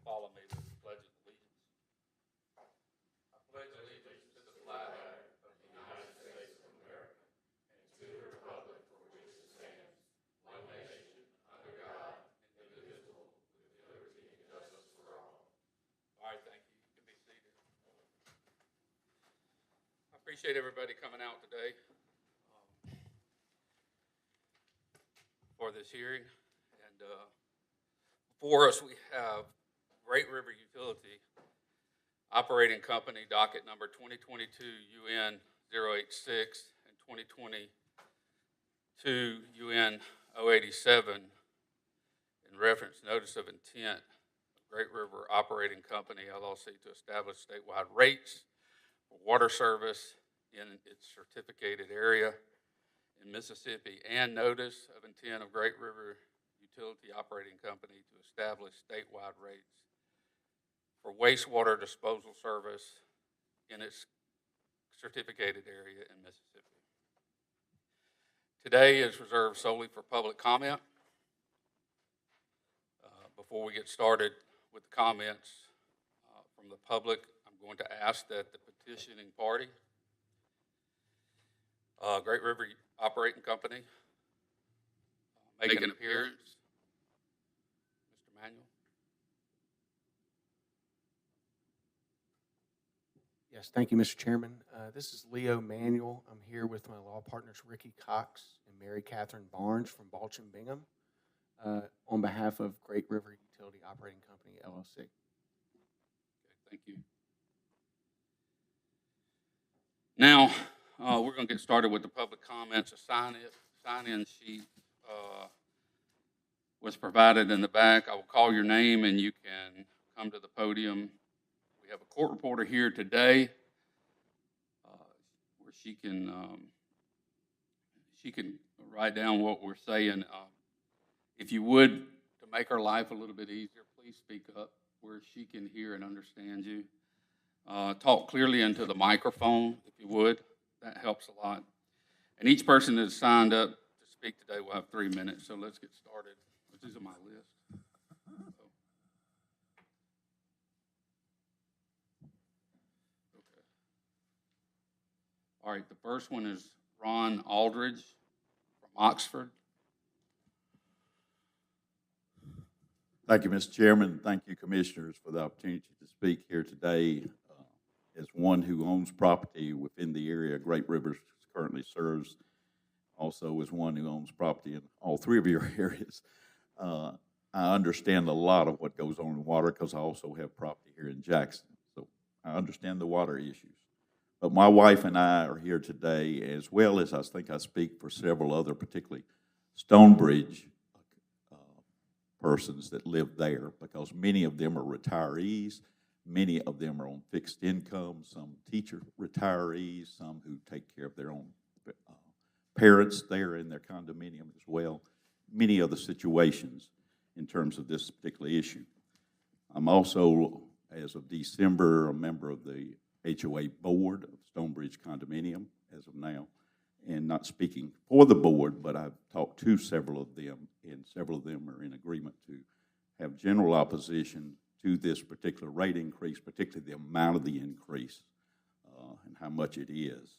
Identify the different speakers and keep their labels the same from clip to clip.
Speaker 1: Follow me with the Pledge of Allegiance. I pledge allegiance to the flag of the United States of America and to the republic for which it stands, one nation, under God, indivisible, with liberty and justice for all. All right, thank you. You can be seated. I appreciate everybody coming out today for this hearing. And before us, we have Great River Utility Operating Company docket number 2022 UN 086 and 2022 UN 087 in reference notice of intent of Great River Operating Company LLC to establish statewide rates for water service in its certificated area in Mississippi, and notice of intent of Great River Utility Operating Company to establish statewide rates for wastewater disposal service in its certificated area in Mississippi. Today is reserved solely for public comment. Before we get started with the comments from the public, I'm going to ask that the petitioning party, Great River Operating Company, make an appearance. Mr. Manuel.
Speaker 2: Yes, thank you, Mr. Chairman. This is Leo Manuel. I'm here with my law partners, Ricky Cox and Mary Catherine Barnes from Balch and Bingham, on behalf of Great River Utility Operating Company, LLC.
Speaker 1: Okay, thank you. Now, we're going to get started with the public comments. A sign-in sheet was provided in the back. I will call your name and you can come to the podium. We have a court reporter here today where she can write down what we're saying. If you would, to make her life a little bit easier, please speak up where she can hear and understand you. Talk clearly into the microphone, if you would. That helps a lot. And each person that has signed up to speak today will have 3 minutes, so let's get started. These are my list. Okay. All right, the first one is Ron Aldridge from Oxford.
Speaker 3: Thank you, Mr. Chairman. Thank you, Commissioners, for the opportunity to speak here today. As one who owns property within the area Great Rivers currently serves, also as one who owns property in all three of your areas, I understand a lot of what goes on in water because I also have property here in Jackson. So I understand the water issues. But my wife and I are here today, as well as I think I speak for several other, particularly Stonebridge persons that live there, because many of them are retirees. Many of them are on fixed income, some teacher retirees, some who take care of their own parents there in their condominium as well. Many other situations in terms of this particular issue. I'm also, as of December, a member of the HOA board of Stonebridge Condominium as of now, and not speaking for the board, but I've talked to several of them, and several of them are in agreement to have general opposition to this particular rate increase, particularly the amount of the increase and how much it is.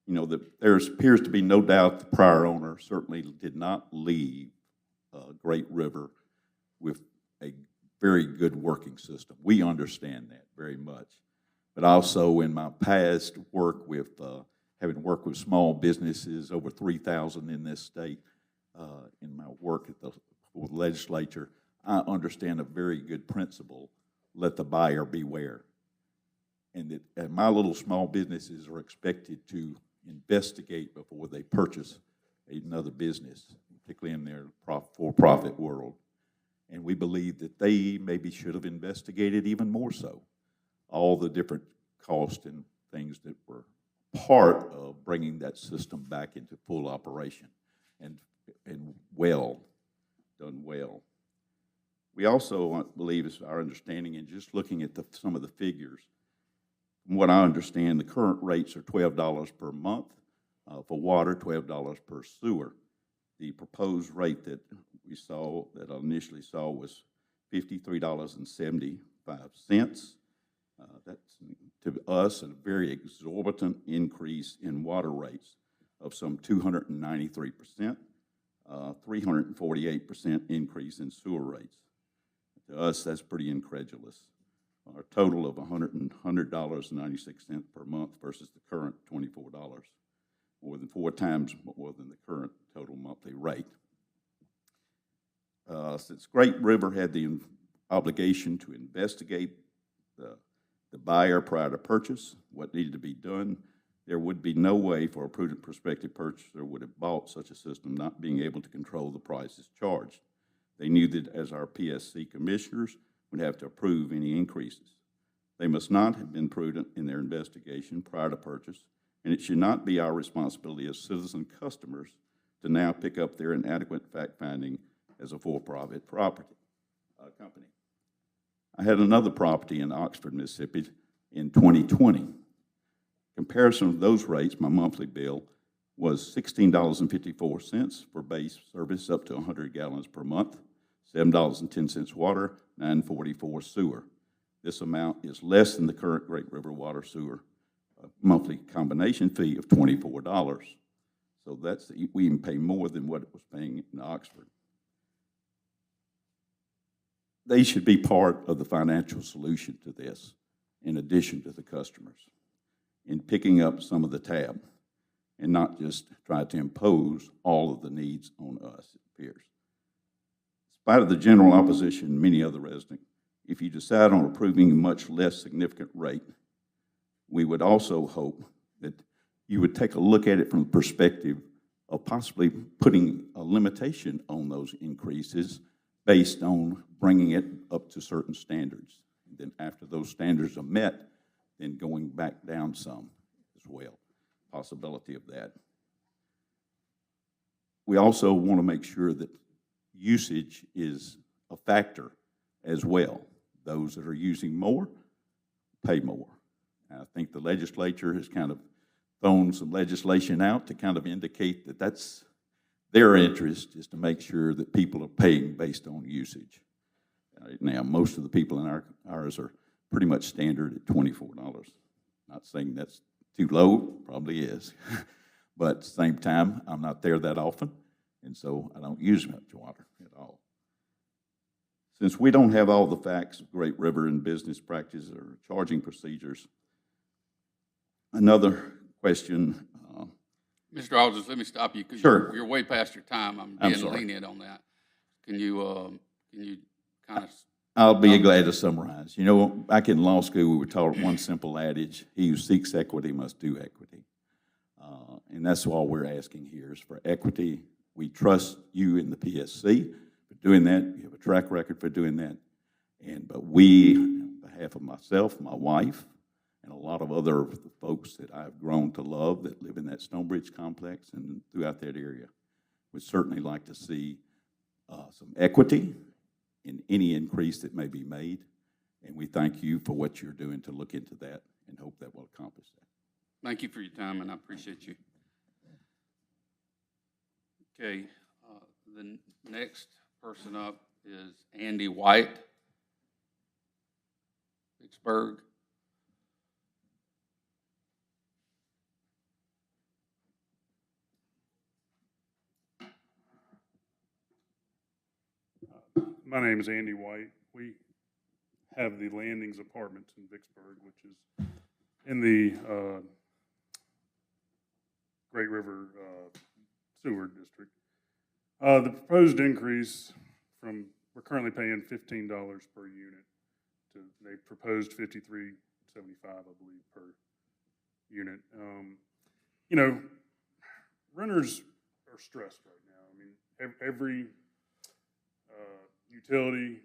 Speaker 3: You know, there appears to be no doubt the prior owner certainly did not leave Great River with a very good working system. We understand that very much. But also in my past work with, having worked with small businesses, over 3,000 in this state, in my work at the legislature, I understand a very good principle: let the buyer beware. And my little small businesses are expected to investigate before they purchase another business, particularly in their for-profit world. And we believe that they maybe should have investigated even more so all the different costs and things that were part of bringing that system back into full operation, and done well. We also believe, is our understanding, and just looking at some of the figures, from what I understand, the current rates are $12 per month for water, $12 per sewer. The proposed rate that we saw, that I initially saw, was $53.75. That's, to us, a very exorbitant increase in water rates of some 293%, 348% increase in sewer rates. To us, that's pretty incredulous. Our total of $100.96 per month versus the current $24, more than 4 times more than the current total monthly rate. Since Great River had the obligation to investigate the buyer prior to purchase, what needed to be done, there would be no way for a prudent prospective purchaser would have bought such a system not being able to control the prices charged. They knew that as our PSC commissioners would have to approve any increases. They must not have been prudent in their investigation prior to purchase, and it should not be our responsibility as citizen customers to now pick up their inadequate fact-finding as a for-profit company. I had another property in Oxford, Mississippi in 2020. Comparison of those rates, my monthly bill was $16.54 for base service up to 100 gallons per month, $7.10 water, $9.44 sewer. This amount is less than the current Great River Water Sewer monthly combination fee of $24. So we even pay more than what it was paying in Oxford. They should be part of the financial solution to this, in addition to the customers, in picking up some of the tab and not just try to impose all of the needs on us, it appears. In spite of the general opposition and many other residents, if you decide on approving a much less significant rate, we would also hope that you would take a look at it from the perspective of possibly putting a limitation on those increases based on bringing it up to certain standards. And then after those standards are met, then going back down some as well, possibility of that. We also want to make sure that usage is a factor as well. Those that are using more pay more. I think the legislature has kind of thrown some legislation out to kind of indicate that that's their interest, is to make sure that people are paying based on usage. Now, most of the people in ours are pretty much standard at $24. Not saying that's too low, probably is. But at the same time, I'm not there that often, and so I don't use much water at all. Since we don't have all the facts of Great River and business practices or charging procedures, another question.
Speaker 1: Mr. Aldridge, let me stop you because
Speaker 3: Sure.
Speaker 1: you're way past your time. I'm being lenient on that. Can you kind of?
Speaker 3: I'll be glad to summarize. You know, back in law school, we were taught one simple adage: he who seeks equity must do equity. And that's all we're asking here is for equity. We trust you in the PSC for doing that. You have a track record for doing that. But we, on behalf of myself, my wife, and a lot of other folks that I've grown to love that live in that Stonebridge complex and throughout that area, would certainly like to see some equity in any increase that may be made. And we thank you for what you're doing to look into that and hope that will accomplish that.
Speaker 1: Thank you for your time, and I appreciate you. Okay, the next person up is Andy White, Vicksburg.
Speaker 4: My name is Andy White. We have the Landings Apartments in Vicksburg, which is in the Great River Sewer District. The proposed increase from, we're currently paying $15 per unit to, they proposed $53.75, I believe, per unit. You know, renters are stressed right now. I mean, every utility,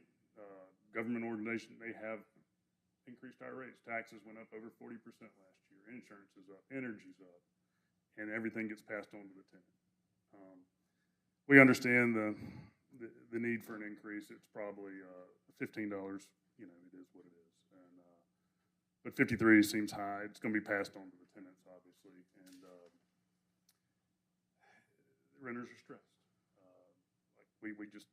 Speaker 4: government organization, they have increased our rates. Taxes went up over 40% last year. Insurance is up, energy's up, and everything gets passed on to the tenant. We understand the need for an increase. It's probably $15. You know, it is what it is. And but 53 seems high. It's going to be passed on to the tenants, obviously, and renters are stressed. Like we just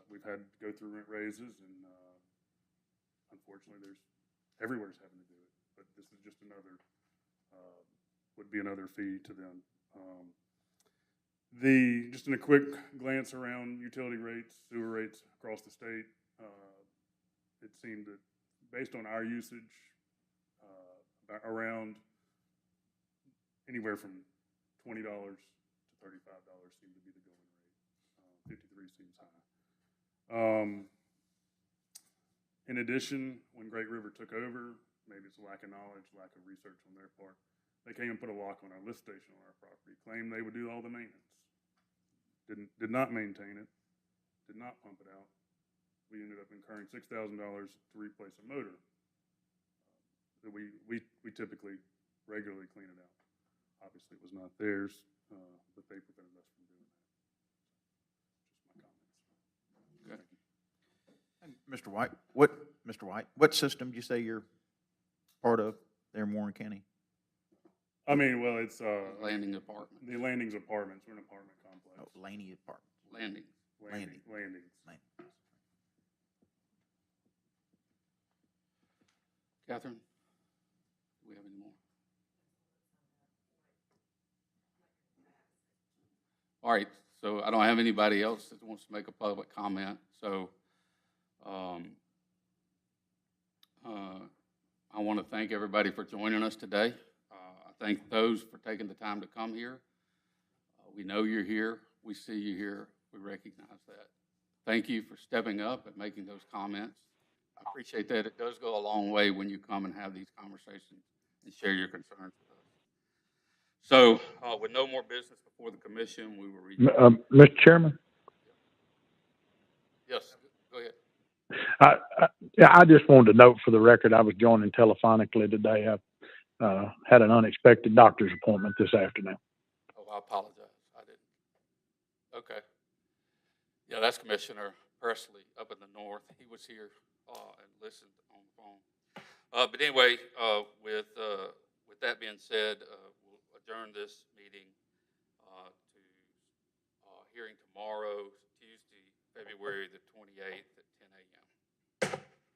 Speaker 4: we've had to go through rent raises, and unfortunately, everywhere's having to do it. But this is just another, would be another fee to them. Just in a quick glance around utility rates, sewer rates across the state, it seemed that based on our usage, around anywhere from $20 to $35 seemed to be the going rate. 53 seems high. In addition, when Great River took over, maybe it's a lack of knowledge, lack of research on their part, they came and put a lock on our lift station on our property, claimed they would do all the maintenance. Did not maintain it, did not pump it out. We ended up incurring $6,000 to replace a motor. We typically regularly clean it out. Obviously, it was not theirs, but they prevented us from doing that. Just my comments.
Speaker 1: Okay.
Speaker 5: And Mr. White, what system do you say you're part of there in Warren County?
Speaker 4: I mean, well, it's
Speaker 1: Landing apartment.
Speaker 4: the Landings Apartments. We're an apartment complex.
Speaker 5: Oh, Laney Apartment.
Speaker 1: Landing.
Speaker 4: Landings.
Speaker 1: Catherine, do we have any more? All right, so I don't have anybody else that wants to make a public comment, so I want to thank everybody for joining us today. I thank those for taking the time to come here. We know you're here. We see you here. We recognize that. Thank you for stepping up and making those comments. I appreciate that. It does go a long way when you come and have these conversations and share your concerns with us. So, with no more business before the commission, we will read.
Speaker 6: Mr. Chairman,
Speaker 1: Yes, go ahead.
Speaker 6: I just wanted to note for the record, I was joining telephonically today. I had an unexpected doctor's appointment this afternoon.
Speaker 1: Oh, I apologize. I didn't. Okay. Yeah, that's Commissioner Presley up in the north. He was here and listened on the phone. But anyway, with that being said, we'll adjourn this meeting to hearing tomorrow, Tuesday, February the 28th.